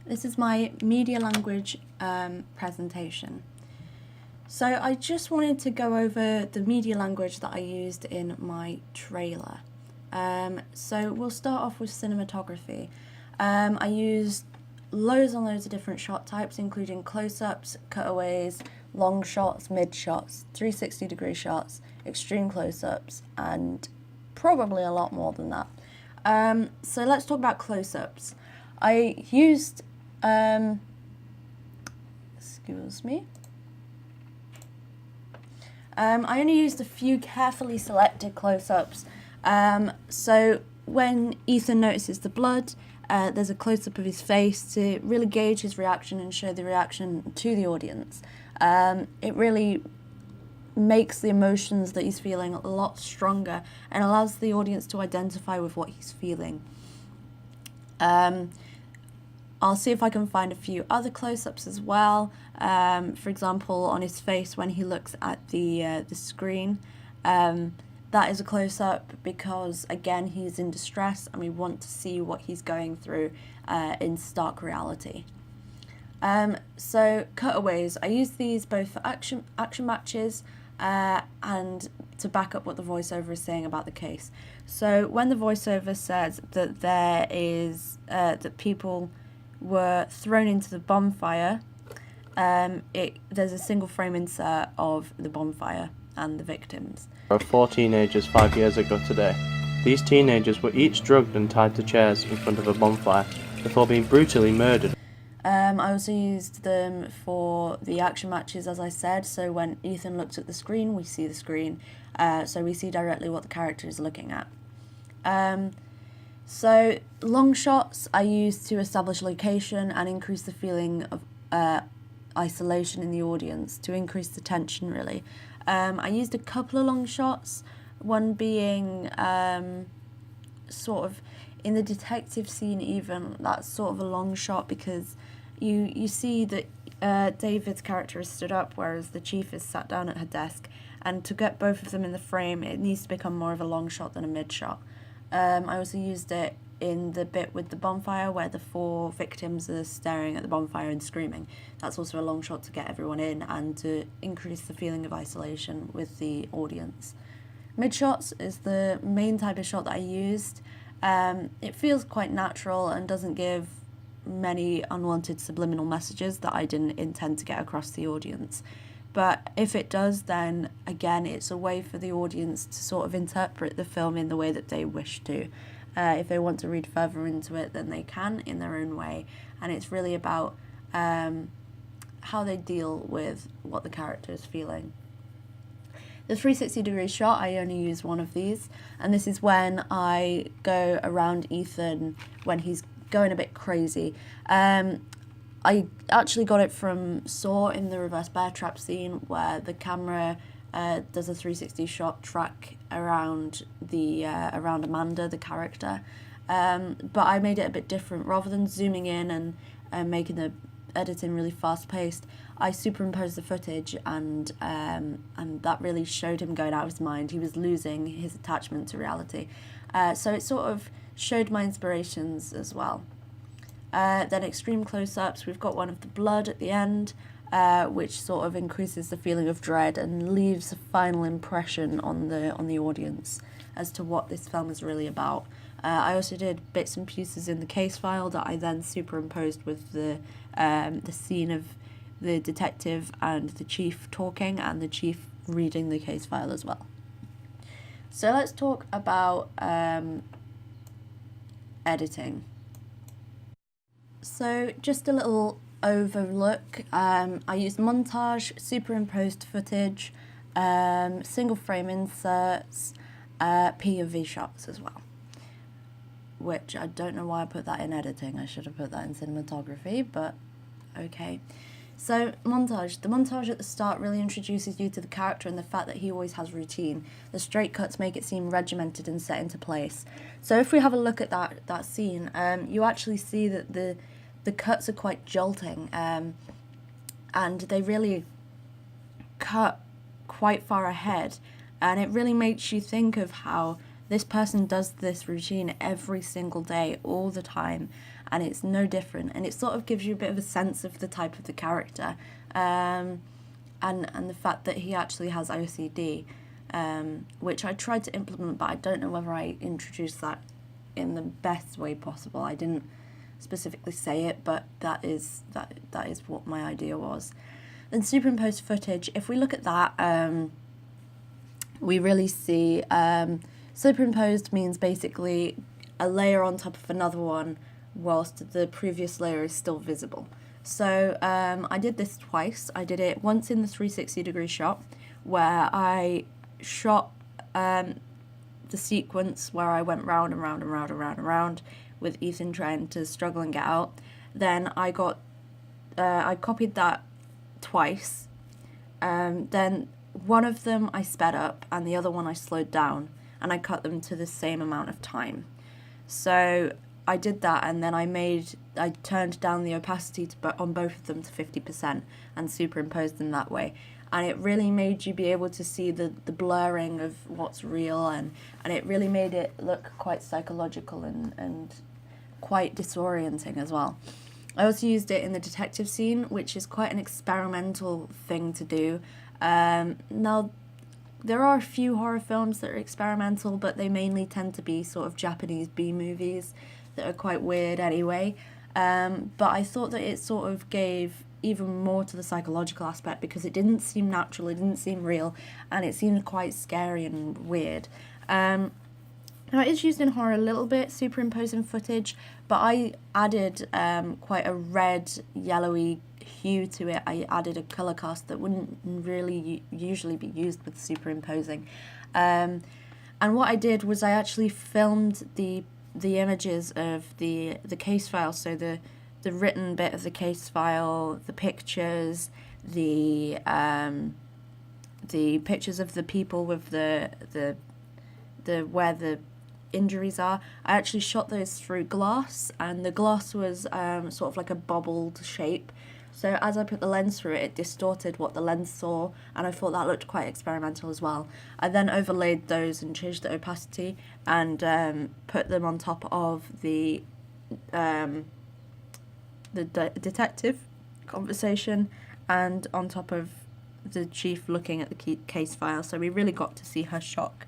This is my media language presentation. So I just wanted to go over the media language that I used in my trailer. So we'll start off with cinematography. I used loads and loads of different shot types, including close-ups, cutaways, long shots, mid shots, 360-degree shots, extreme close-ups, and probably a lot more than that. So let's talk about close-ups. I used, excuse me. I only used a few carefully selected close-ups. So when Ethan notices the blood, there's a close-up of his face to really gauge his reaction and show the reaction to the audience. It really makes the emotions that he's feeling a lot stronger and allows the audience to identify with what he's feeling. I'll see if I can find a few other close-ups as well. For example, on his face when he looks at the screen. That is a close-up because, again, he's in distress and we want to see what he's going through in stark reality. So cutaways, I use these both for action matches and to back up what the voiceover is saying about the case. So when the voiceover says that there is that people were thrown into the bonfire, there's a single frame insert of the bonfire and the victims. There were 4 teenagers 5 years ago today. These teenagers were each drugged and tied to chairs in front of a bonfire before being brutally murdered. I also used them for the action matches, as I said. So when Ethan looks at the screen, we see the screen. So we see directly what the character is looking at. So long shots I used to establish location and increase the feeling of isolation in the audience, to increase the tension, really. I used a couple of long shots, one being sort of in the detective scene even. That's sort of a long shot because you see that David's character is stood up, whereas the chief is sat down at her desk. And to get both of them in the frame, it needs to become more of a long shot than a mid shot. I also used it in the bit with the bonfire where the 4 victims are staring at the bonfire and screaming. That's also a long shot to get everyone in and to increase the feeling of isolation with the audience. Mid shots is the main type of shot that I used. It feels quite natural and doesn't give many unwanted subliminal messages that I didn't intend to get across the audience. But if it does, then again, it's a way for the audience to sort of interpret the film in the way that they wish to. If they want to read further into it, then they can in their own way. And it's really about how they deal with what the character is feeling. The 360-degree shot, I only use one of these. And this is when I go around Ethan when he's going a bit crazy. I actually got it from Saw in the reverse bear trap scene where the camera does a 360 shot track around around Amanda, the character. But I made it a bit different. Rather than zooming in and making the editing really fast paced, I superimposed the footage and that really showed him going out of his mind. He was losing his attachment to reality. So it sort of showed my inspirations as well. Then extreme close-ups, we've got one of the blood at the end, which sort of increases the feeling of dread and leaves a final impression on the audience as to what this film is really about. I also did bits and pieces in the case file that I then superimposed with the scene of the detective and the chief talking and the chief reading the case file as well. So let's talk about editing. So just a little overlook. I used montage, superimposed footage, single frame inserts, POV shots as well. Which I don't know why I put that in editing. I should have put that in cinematography, but okay. So montage. The montage at the start really introduces you to the character and the fact that he always has routine. The straight cuts make it seem regimented and set into place. So if we have a look at that scene, you actually see that the cuts are quite jolting, and they really cut quite far ahead, and it really makes you think of how this person does this routine every single day, all the time, and it's no different, and it sort of gives you a bit of a sense of the type of the character, and the fact that he actually has OCD, which I tried to implement, but I don't know whether I introduced that in the best way possible. I didn't specifically say it, but that is what my idea was. Then superimposed footage, if we look at that, we really see superimposed means basically a layer on top of another one whilst the previous layer is still visible. So I did this twice. I did it once in the 360-degree shot, where I shot the sequence where I went round and round and round and round and round with Ethan trying to struggle and get out. Then I copied that twice. Then one of them I sped up and the other one I slowed down, and I cut them to the same amount of time. So I did that, and then I turned down the opacity on both of them to 50% and superimposed them that way. And it really made you be able to see the blurring of what's real, and it really made it look quite psychological and quite disorienting as well. I also used it in the detective scene, which is quite an experimental thing to do. Now, there are a few horror films that are experimental, but they mainly tend to be sort of Japanese B-movies that are quite weird anyway. But I thought that it sort of gave even more to the psychological aspect, because it didn't seem natural, it didn't seem real, and it seemed quite scary and weird. Now, it is used in horror a little bit, superimposing footage, but I added quite a red, yellowy hue to it. I added a colour cast that wouldn't really usually be used with superimposing. And what I did was I actually filmed the images of the case file, so the written bit of the case file, the pictures, the pictures of the people with the where the injuries are. I actually shot those through glass, and the glass was sort of like a bobbled shape. So as I put the lens through it, it distorted what the lens saw, and I thought that looked quite experimental as well. I then overlaid those and changed the opacity and put them on top of the detective conversation and on top of the chief looking at the case file. So we really got to see her shock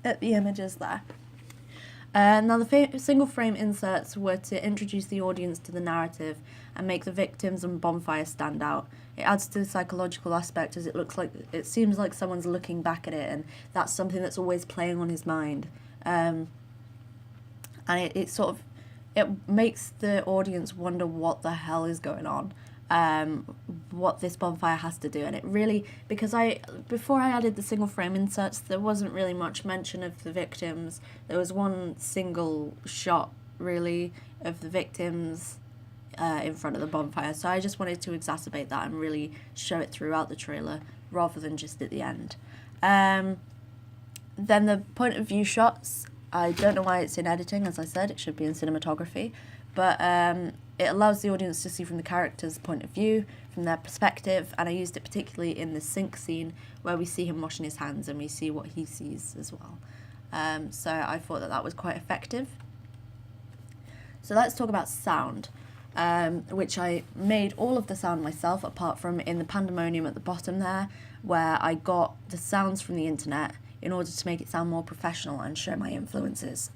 at the images there. Now the single frame inserts were to introduce the audience to the narrative and make the victims and bonfire stand out. It adds to the psychological aspect, as it seems like someone's looking back at it, and that's something that's always playing on his mind. And it makes the audience wonder what the hell is going on, what this bonfire has to do. And it really, because before I added the single frame inserts, there wasn't really much mention of the victims. There was one single shot really of the victims in front of the bonfire, so I just wanted to exacerbate that and really show it throughout the trailer rather than just at the end. Then the point of view shots, I don't know why it's in editing. As I said, it should be in cinematography, but it allows the audience to see from the character's point of view, from their perspective, and I used it particularly in the sink scene where we see him washing his hands and we see what he sees as well. So I thought that was quite effective. So let's talk about sound, which I made all of the sound myself, apart from in the pandemonium at the bottom there, where I got the sounds from the internet in order to make it sound more professional and show my influences.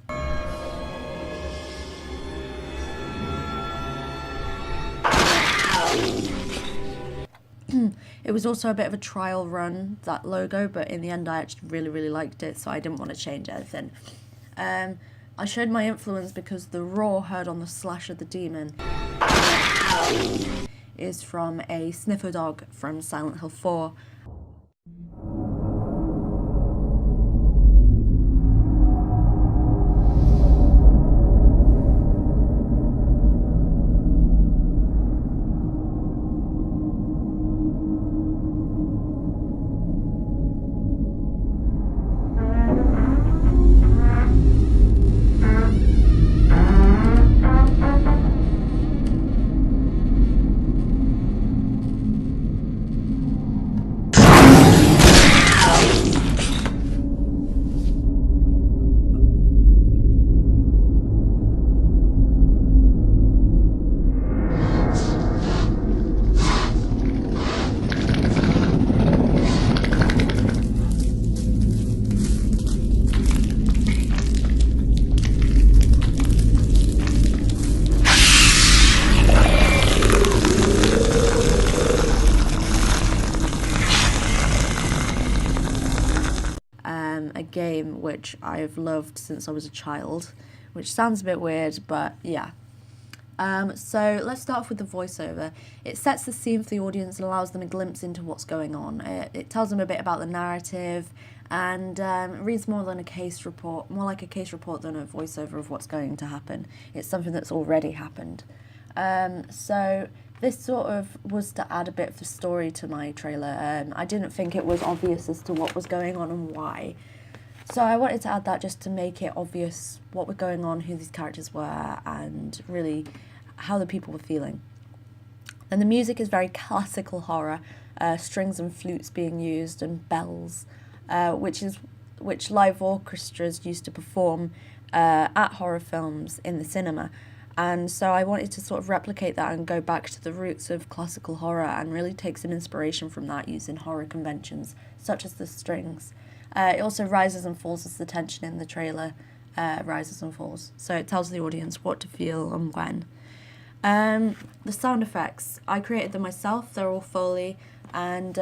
It was also a bit of a trial run, that logo, but in the end I actually really liked it, so I didn't want to change anything. I showed my influence because the roar heard on the slash of the demon is from a sniffer dog from Silent Hill 4. game which I've loved since I was a child, which sounds a bit weird, but yeah. So let's start off with the voiceover. It sets the scene for the audience and allows them a glimpse into what's going on. It tells them a bit about the narrative, and it reads more than a case report, more like a case report than a voiceover of what's going to happen. It's something that's already happened. So this sort of was to add a bit of the story to my trailer. I didn't think it was obvious as to what was going on and why. So I wanted to add that just to make it obvious what was going on, who these characters were, and really how the people were feeling. And the music is very classical horror, strings and flutes being used and bells, which live orchestras used to perform at horror films in the cinema. And so I wanted to sort of replicate that and go back to the roots of classical horror and really take some inspiration from that using horror conventions, such as the strings. It also rises and falls as the tension in the trailer rises and falls. So it tells the audience what to feel and when. The sound effects, I created them myself. They're all Foley, and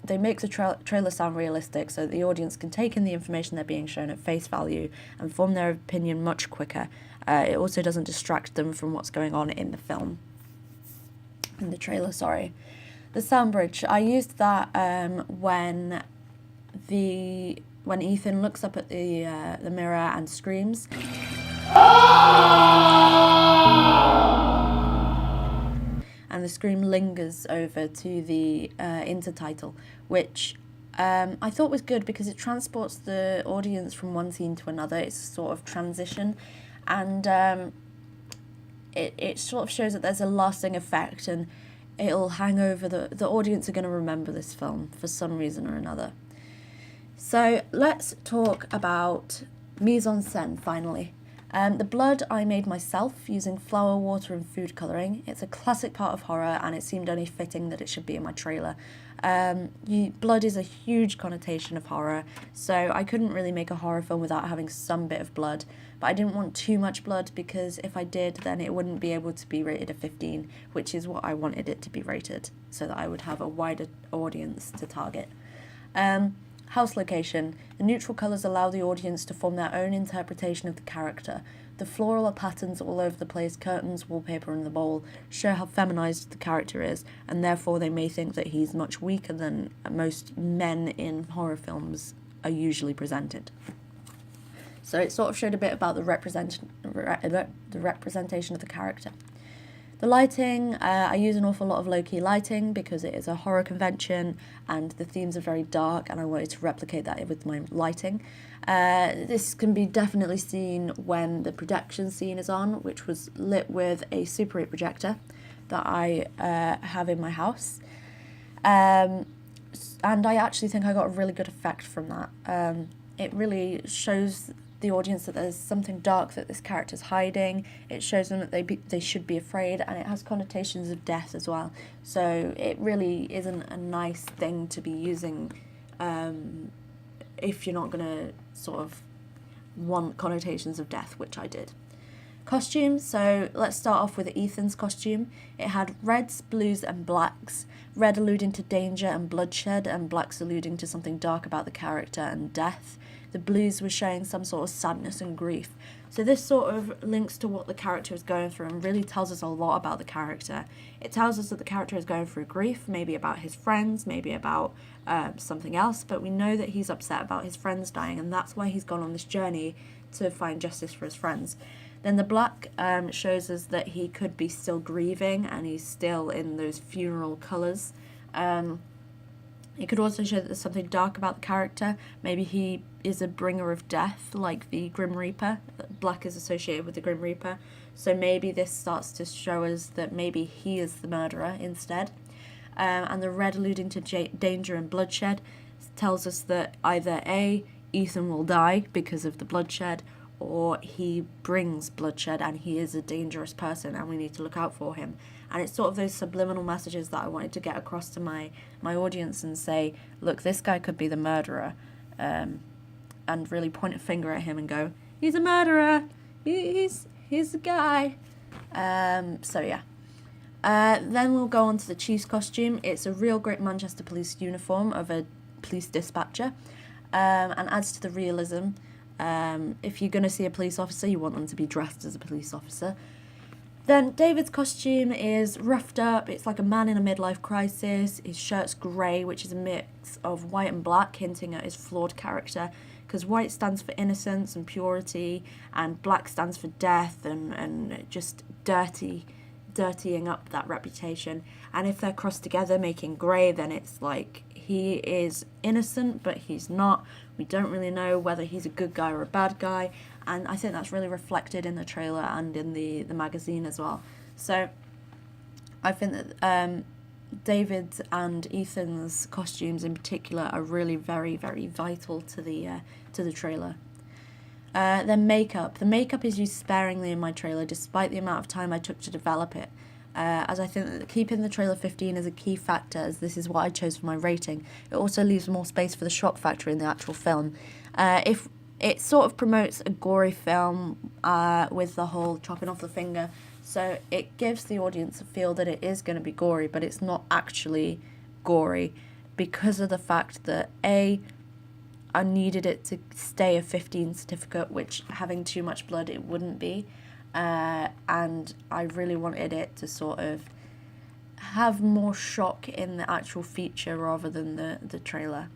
they make the trailer sound realistic so that the audience can take in the information they're being shown at face value and form their opinion much quicker. It also doesn't distract them from what's going on in the film. In the trailer, sorry. The sound bridge, I used that when Ethan looks up at the mirror and screams. And the scream lingers over to the intertitle, which I thought was good because it transports the audience from one scene to another. It's a sort of transition, and it sort of shows that there's a lasting effect, and it'll hang over the audience are going to remember this film for some reason or another. So let's talk about mise en scène finally. The blood I made myself using flour, water and food colouring. It's a classic part of horror and it seemed only fitting that it should be in my trailer. Blood is a huge connotation of horror, so I couldn't really make a horror film without having some bit of blood, but I didn't want too much blood because if I did then it wouldn't be able to be rated a 15, which is what I wanted it to be rated, so that I would have a wider audience to target. House location. The neutral colours allow the audience to form their own interpretation of the character. The floral patterns all over the place, curtains, wallpaper and the bowl, show how feminised the character is, and therefore they may think that he's much weaker than most men in horror films are usually presented. So it sort of showed a bit about the representation of the character. The lighting, I use an awful lot of low-key lighting because it is a horror convention and the themes are very dark and I wanted to replicate that with my lighting. This can be definitely seen when the production scene is on, which was lit with a Super 8 projector that I have in my house. And I actually think I got a really good effect from that. It really shows the audience that there's something dark that this character's hiding. It shows them that they should be afraid, and it has connotations of death as well. So it really isn't a nice thing to be using if you're not going to sort of want connotations of death, which I did. Costumes, so let's start off with Ethan's costume. It had reds, blues and blacks, red alluding to danger and bloodshed, and blacks alluding to something dark about the character and death. The blues were showing some sort of sadness and grief. So this sort of links to what the character is going through and really tells us a lot about the character. It tells us that the character is going through grief, maybe about his friends, maybe about something else, but we know that he's upset about his friends dying, and that's why he's gone on this journey to find justice for his friends. Then the black shows us that he could be still grieving and he's still in those funeral colours. It could also show that there's something dark about the character. Maybe he is a bringer of death, like the Grim Reaper. Black is associated with the Grim Reaper. So maybe this starts to show us that maybe he is the murderer instead. And the red alluding to danger and bloodshed tells us that either A, Ethan will die because of the bloodshed, or he brings bloodshed and he is a dangerous person and we need to look out for him. And it's sort of those subliminal messages that I wanted to get across to my audience and say, look, this guy could be the murderer, and really point a finger at him and go, he's a murderer, he's the guy. So yeah. Then we'll go on to the Chief's costume. It's a real great Manchester Police uniform of a police dispatcher. and adds to the realism. If you're going to see a police officer, you want them to be dressed as a police officer. Then David's costume is roughed up. It's like a man in a midlife crisis. His shirt's grey, which is a mix of white and black, hinting at his flawed character, because white stands for innocence and purity, and black stands for death and just dirtying up that reputation. And if they're crossed together, making grey, then it's like he is innocent, but he's not. We don't really know whether he's a good guy or a bad guy, and I think that's really reflected in the trailer and in the magazine as well. So I think that David and Ethan's costumes in particular are really very, very vital to the trailer. Then makeup. The makeup is used sparingly in my trailer, despite the amount of time I took to develop it. As I think that keeping the trailer 15 is a key factor, as this is what I chose for my rating. It also leaves more space for the shock factor in the actual film. If it sort of promotes a gory film with the whole chopping off the finger, so it gives the audience a feel that it is going to be gory, but it's not actually gory, because of the fact that I needed it to stay a 15 certificate, which having too much blood it wouldn't be. And I really wanted it to sort of have more shock in the actual feature rather than the trailer.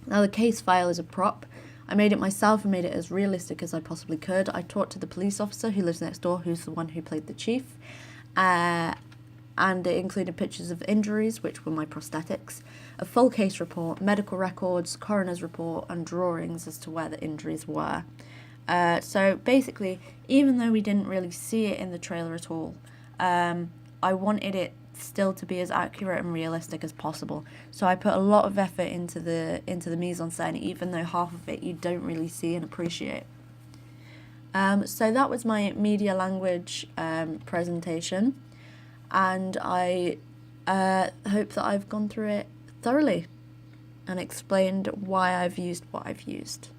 Now the case file is a prop. I made it myself and made it as realistic as I possibly could. I talked to the police officer who lives next door, who's the one who played the chief, and it included pictures of injuries, which were my prosthetics, a full case report, medical records, coroner's report, and drawings as to where the injuries were. So basically, even though we didn't really see it in the trailer at all, I wanted it still to be as accurate and realistic as possible. So I put a lot of effort into the mise-en-scène, even though half of it you don't really see and appreciate. So that was my media language presentation, and I hope that I've gone through it thoroughly and explained why I've used what I've used.